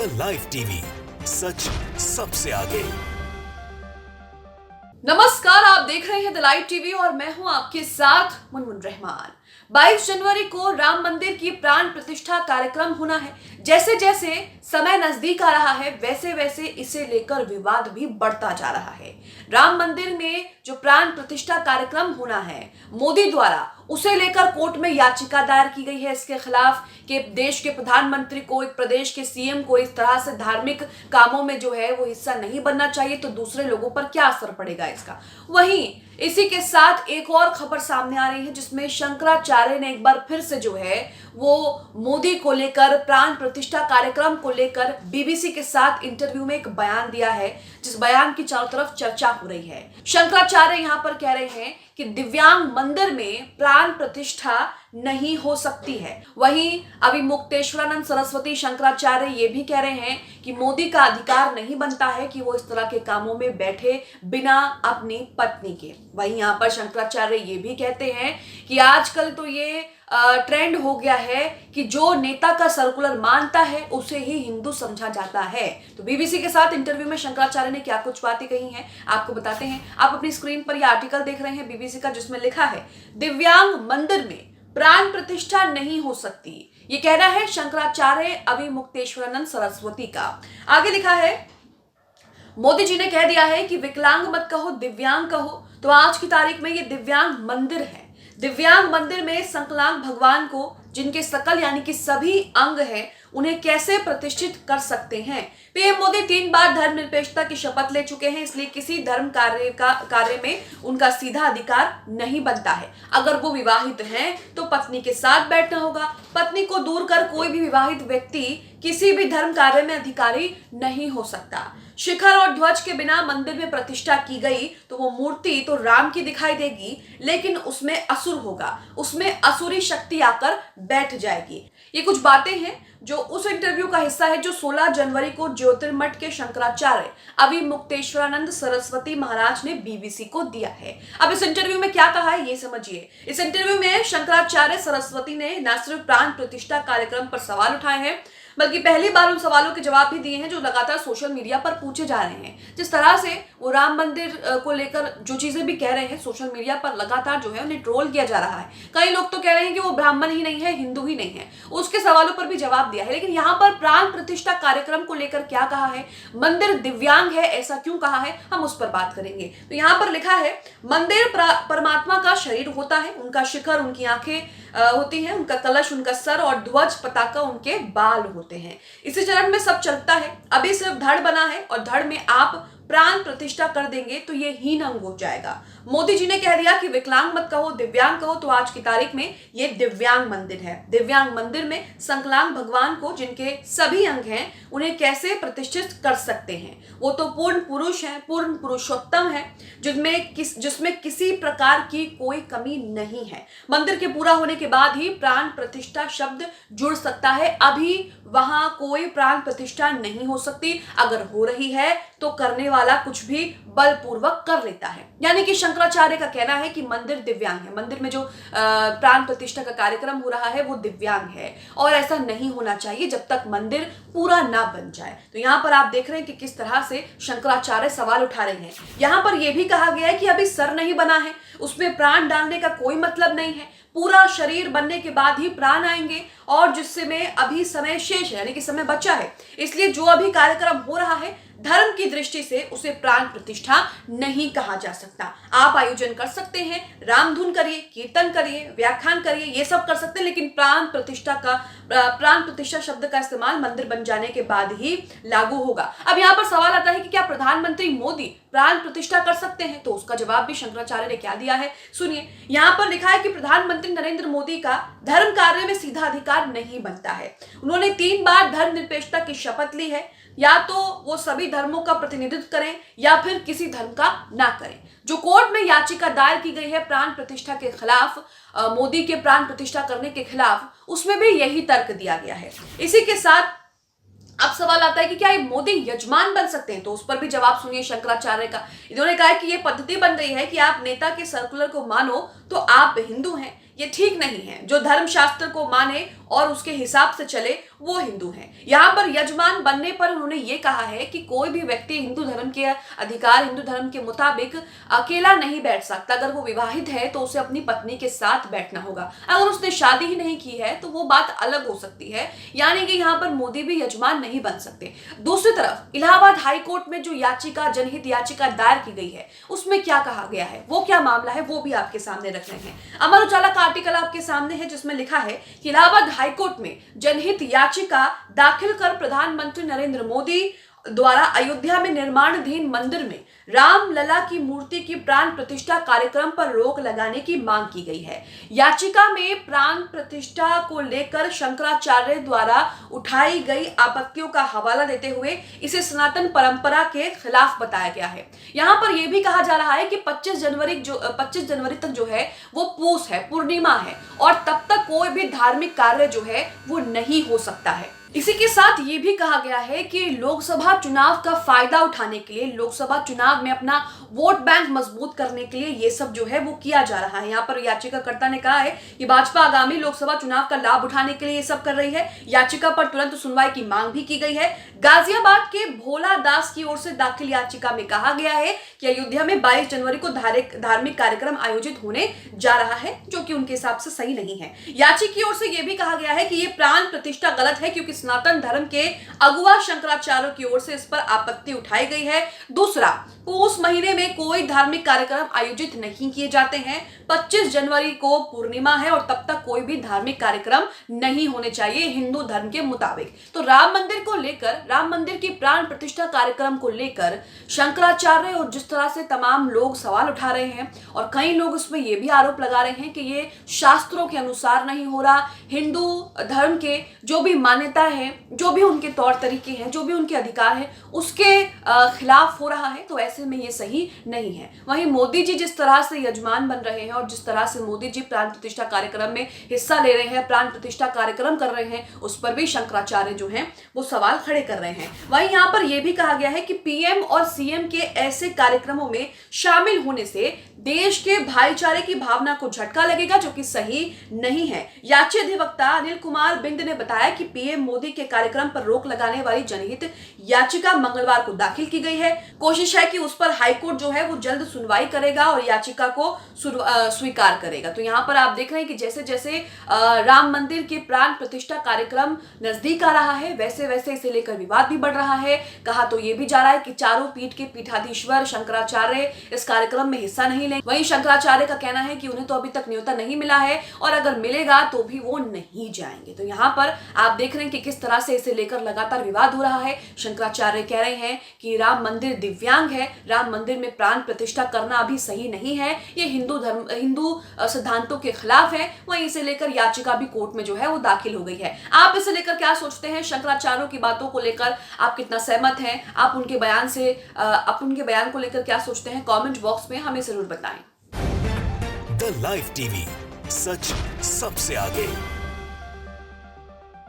The live TV, सच सबसे आगे। नमस्कार, आप देख रहे हैं द लाइव टीवी और मैं हूं आपके साथ मुनमुन रहमान। 22 जनवरी को राम मंदिर की प्राण प्रतिष्ठा कार्यक्रम होना है। जैसे जैसे समय नजदीक आ रहा है वैसे वैसे इसे लेकर विवाद भी बढ़ता जा रहा है। राम मंदिर में जो प्राण प्रतिष्ठा कार्यक्रम होना है मोदी द्वारा, उसे लेकर कोर्ट में याचिका दायर की गई है इसके खिलाफ कि देश के प्रधानमंत्री को, एक प्रदेश के सीएम को इस तरह से धार्मिक कामों में जो है वो हिस्सा नहीं बनना चाहिए, तो दूसरे लोगों पर क्या असर पड़ेगा इसका। वहीं इसी के साथ एक और खबर सामने आ रही है जिसमें शंकराचार्य ने एक बार फिर से जो है वो मोदी को लेकर, प्राण प्रतिष्ठा कार्यक्रम को लेकर बीबीसी के साथ इंटरव्यू में एक बयान दिया है, जिस बयान की चारों तरफ चर्चा हो रही है। शंकराचार्य यहां पर कह रहे हैं कि दिव्यांग मंदिर में प्राण प्रतिष्ठा नहीं हो सकती है। वहीं अभी मुक्तेश्वरानंद सरस्वती शंकराचार्य ये भी कह रहे हैं कि मोदी का अधिकार नहीं बनता है कि वो इस तरह के कामों में बैठे बिना अपनी पत्नी के। वहीं यहाँ पर शंकराचार्य ये भी कहते हैं कि आजकल तो ये ट्रेंड हो गया है कि जो नेता का सर्कुलर मानता है उसे ही हिंदू समझा जाता है। तो बीबीसी के साथ इंटरव्यू में शंकराचार्य ने क्या कुछ बातें कही हैं आपको बताते हैं। आप अपनी स्क्रीन पर यह आर्टिकल देख रहे हैं बीबीसी का, जिसमें लिखा है दिव्यांग मंदिर में प्राण प्रतिष्ठा नहीं हो सकती। ये कहना है शंकराचार्य अभी मुक्तेश्वरानंद सरस्वती का। आगे लिखा है, मोदी जी ने कह दिया है कि विकलांग मत कहो, दिव्यांग कहो। तो आज की तारीख में ये दिव्यांग मंदिर है। दिव्यांग मंदिर में संकलांग भगवान को, जिनके सकल यानी कि सभी अंग हैं, उन्हें कैसे प्रतिष्ठित कर सकते हैं। पीएम मोदी 3 बार धर्मनिरपेक्षता की शपथ ले चुके हैं, इसलिए किसी धर्म कार्य में उनका सीधा अधिकार नहीं बनता है। अगर वो विवाहित हैं तो पत्नी के साथ बैठना होगा। पत्नी को दूर कर कोई भी विवाहित व्यक्ति किसी भी धर्म कार्य में अधिकारी नहीं हो सकता। शिखर और ध्वज के बिना मंदिर में प्रतिष्ठा की गई तो वो मूर्ति तो राम की दिखाई देगी, लेकिन उसमें असुर होगा, उसमें असुरी शक्ति आकर बैठ जाएगी। ये कुछ बातें हैं जो उस इंटरव्यू का हिस्सा है जो 16 जनवरी को ज्योतिर्मठ के शंकराचार्य अभी मुक्तेश्वरानंद सरस्वती महाराज ने बीबीसी को दिया है। अब इस इंटरव्यू में क्या कहा है ये समझिए। इस इंटरव्यू में शंकराचार्य सरस्वती ने न सिर्फ प्राण प्रतिष्ठा कार्यक्रम पर सवाल उठाए हैं, बल्कि पहली बार उन सवालों के जवाब भी दिए हैं जो लगातार सोशल मीडिया पर पूछे जा रहे हैं। जिस तरह से वो राम मंदिर को लेकर जो चीजें भी कह रहे हैं, सोशल मीडिया पर लगातार जो है उन्हें ट्रोल किया जा रहा है। कई लोग तो कह रहे हैं कि वो ब्राह्मण ही नहीं है, हिंदू ही नहीं है। उसके सवालों पर भी जवाब दिया है। लेकिन यहाँ पर प्राण प्रतिष्ठा कार्यक्रम को लेकर क्या कहा है, मंदिर दिव्यांग है ऐसा क्यों कहा है, हम उस पर बात करेंगे। तो यहाँ पर लिखा है, मंदिर परमात्मा का शरीर होता है, उनका शिखर उनकी आंखें होती हैं, उनका कलश उनका सर और ध्वज पताका उनके बाल होते हैं। इसी चरण में सब चलता है। अभी सिर्फ धड़ बना है और धड़ में आप प्राण प्रतिष्ठा कर देंगे तो ये हीन अंग हो जाएगा। मोदी जी ने कह दिया कि विकलांग मत कहो, दिव्यांग कहो, तो आज की तारीख में ये दिव्यांग मंदिर है। दिव्यांग मंदिर में संकलांग भगवान को, जिनके सभी अंग हैं, उन्हें कैसे प्रतिष्ठित कर सकते हैं। वो तो पूर्ण पुरुष हैं, पूर्ण पुरुषोत्तम है, जिसमें किसी प्रकार की कोई कमी नहीं है। मंदिर के पूरा होने के बाद ही प्राण प्रतिष्ठा शब्द जुड़ सकता है। अभी वहां कोई प्राण प्रतिष्ठा नहीं हो सकती। अगर हो रही है तो करने वाला कुछ भी बलपूर्वक कर लेता है। यानी कि शंकराचार्य का कहना है कि मंदिर दिव्यांग है। मंदिर में जो प्राण प्रतिष्ठा का कार्यक्रम हो रहा है वो दिव्यांग है और ऐसा नहीं होना चाहिए जब तक मंदिर पूरा ना बन जाए। तो यहाँ पर आप देख रहे हैं कि किस तरह से शंकराचार्य सवाल उठा रहे हैं। यहाँ पर यह भी कहा गया है कि अभी सर नहीं बना है, उसमें प्राण डालने का कोई मतलब नहीं है। पूरा शरीर बनने के बाद ही प्राण आएंगे और जिसमें अभी समय शेष है, यानी कि समय बचा है, इसलिए जो अभी कार्यक्रम हो रहा है धर्म की दृष्टि से उसे प्राण प्रतिष्ठा नहीं कहा जा सकता। आप आयोजन कर सकते हैं, रामधुन करिए, कीर्तन करिए, व्याख्यान करिए, ये सब कर सकते हैं, लेकिन प्राण प्रतिष्ठा शब्द का इस्तेमाल मंदिर बन जाने के बाद ही लागू होगा। अब यहाँ पर सवाल आता है कि क्या प्रधानमंत्री मोदी प्राण प्रतिष्ठा कर सकते हैं, तो उसका जवाब भी शंकराचार्य ने क्या दिया है सुनिए। यहाँ पर लिखा है कि प्रधानमंत्री नरेंद्र मोदी का धर्म कार्य में सीधा अधिकार नहीं बनता है। उन्होंने 3 बार धर्मनिरपेक्षता की शपथ ली है। या तो वो सभी धर्मों का प्रतिनिधित्व करें या फिर किसी धर्म का ना करें। जो कोर्ट में याचिका दायर की गई है प्राण प्रतिष्ठा के खिलाफ, मोदी के प्राण प्रतिष्ठा करने के खिलाफ, उसमें भी यही तर्क दिया गया है। इसी के साथ अब सवाल आता है कि क्या ये मोदी यजमान बन सकते हैं, तो उस पर भी जवाब सुनिए शंकराचार्य का। इन्होंने कहा है कि ये पद्धति बन गई है कि आप नेता के सर्कुलर को मानो तो आप हिंदू हैं, ये ठीक नहीं है। जो धर्म शास्त्र को माने और उसके हिसाब से चले वो हिंदू हैं। यहाँ पर यजमान बनने पर उन्होंने ये कहा है कि कोई भी व्यक्ति हिंदू धर्म के अधिकार, हिंदू धर्म के मुताबिक अकेला नहीं बैठ सकता। अगर वो विवाहित है तो उसे अपनी पत्नी के साथ बैठना होगा, अगर उसने शादी ही नहीं की है तो वो बात अलग हो सकती है। यानी कि यहाँ पर मोदी भी यजमान नहीं बन सकते। दूसरी तरफ इलाहाबाद हाई कोर्ट में जो याचिका, जनहित याचिका दायर की गई है, उसमें क्या कहा गया है, वो क्या मामला है, वो भी आपके सामने रख रहे हैं। अमर उजाला का आर्टिकल आपके सामने है जिसमें लिखा है कि इलाहाबाद हाईकोर्ट में जनहित याचिका दाखिल कर प्रधानमंत्री नरेंद्र मोदी द्वारा अयोध्या में निर्माणाधीन मंदिर में रामलला की मूर्ति की प्राण प्रतिष्ठा कार्यक्रम पर रोक लगाने की मांग की गई है। याचिका में प्राण प्रतिष्ठा को लेकर शंकराचार्य द्वारा उठाई गई आपत्तियों का हवाला देते हुए इसे सनातन परंपरा के खिलाफ बताया गया है। यहाँ पर यह भी कहा जा रहा है कि 25 जनवरी तक जो है वो पूस है, पूर्णिमा है, और तब तक कोई भी धार्मिक कार्य जो है वो नहीं हो सकता है। इसी के साथ ये भी कहा गया है कि लोकसभा चुनाव का फायदा उठाने के लिए, लोकसभा चुनाव में अपना वोट बैंक मजबूत करने के लिए ये सब जो है वो किया जा रहा है। यहाँ पर याचिकाकर्ता ने कहा है कि भाजपा आगामी लोकसभा चुनाव का लाभ उठाने के लिए ये सब कर रही है। याचिका पर तुरंत सुनवाई की मांग भी की गई है। गाजियाबाद के भोला दास की ओर से दाखिल याचिका में कहा गया है कि अयोध्या में 22 जनवरी को धार्मिक कार्यक्रम आयोजित होने जा रहा है, जो कि उनके हिसाब से सही नहीं है। याचिका की ओर से यह भी कहा गया है कि यह प्राण प्रतिष्ठा गलत है, क्योंकि सनातन धर्म के अगुआ शंकराचार्यों की ओर से इस पर आपत्ति उठाई गई है। दूसरा, उस महीने में कोई धार्मिक कार्यक्रम आयोजित नहीं किए जाते हैं। 25 जनवरी को पूर्णिमा है और तब तक कोई भी धार्मिक कार्यक्रम नहीं होने चाहिए हिंदू धर्म के मुताबिक। तो राम मंदिर को लेकर, राम मंदिर की प्राण प्रतिष्ठा कार्यक्रम को लेकर शंकराचार्य और जिस तरह से तमाम लोग सवाल उठा रहे हैं, और कई लोग उसमें यह भी आरोप लगा रहे हैं कि ये शास्त्रों के अनुसार नहीं हो रहा, हिंदू धर्म के जो भी मान्यता है, जो भी उनके तौर तरीके हैं, जो भी उनके अधिकार है, उसके खिलाफ हो रहा है। तो ऐसे में ये सही नहीं है। वहीं मोदी जी जिस तरह से यजमान बन रहे हैं और जिस तरह से मोदी जी प्राण प्रतिष्ठा कार्यक्रम में हिस्सा ले रहे हैं, प्राण प्रतिष्ठा कार्यक्रम कर रहे हैं, उस पर भी शंकराचार्य जो हैं वो सवाल खड़े कर रहे हैं। वहीं यहाँ पर यह भी कहा गया है कि पीएम और सीएम के ऐसे कार्यक्रमों में शामिल होने से देश के भाईचारे की भावना को झटका लगेगा, जो कि सही नहीं है। याची अधिवक्ता अनिल कुमार बिंद ने बताया कि पीएम मोदी के कार्यक्रम पर रोक लगाने वाली जनहित याचिका मंगलवार को दाखिल की गई है। कोशिश है कि उस पर हाईकोर्ट जो है वो जल्द सुनवाई करेगा और याचिका को स्वीकार करेगा। तो यहाँ पर आप देख रहे हैं कि जैसे जैसे राम मंदिर के प्राण प्रतिष्ठा कार्यक्रम नजदीक आ रहा है, वैसे वैसे इसे लेकर विवाद भी बढ़ रहा है। कहा तो ये भी जा रहा है कि चारों पीठ के पीठाधीश्वर शंकराचार्य इस कार्यक्रम में हिस्सा नहीं लेंगे। वहीं शंकराचार्य का कहना है कि उन्हें तो अभी तक न्योता नहीं मिला है और अगर मिलेगा तो भी वो नहीं जाएंगे। तो यहाँ पर आप देख रहे हैं कि किस तरह से इसे लेकर लगातार विवाद हो रहा है। शंकराचार्य कह रहे हैं कि राम मंदिर दिव्यांग है, राम मंदिर में प्राण प्रतिष्ठा करना अभी सही नहीं है, ये हिंदू सिद्धांतों के खिलाफ है। वहीं इसे लेकर याचिका भी कोर्ट में जो है वो दाखिल हो गई है। आप इसे लेकर क्या सोचते हैं? शंकराचार्यों की बातों को लेकर आप कितना सहमत हैं? आप उनके बयान को लेकर क्या सोचते हैं? कमेंट बॉक्स में हमें जरूर बताएं। द लाइव टीवी, सच सबसे आगे।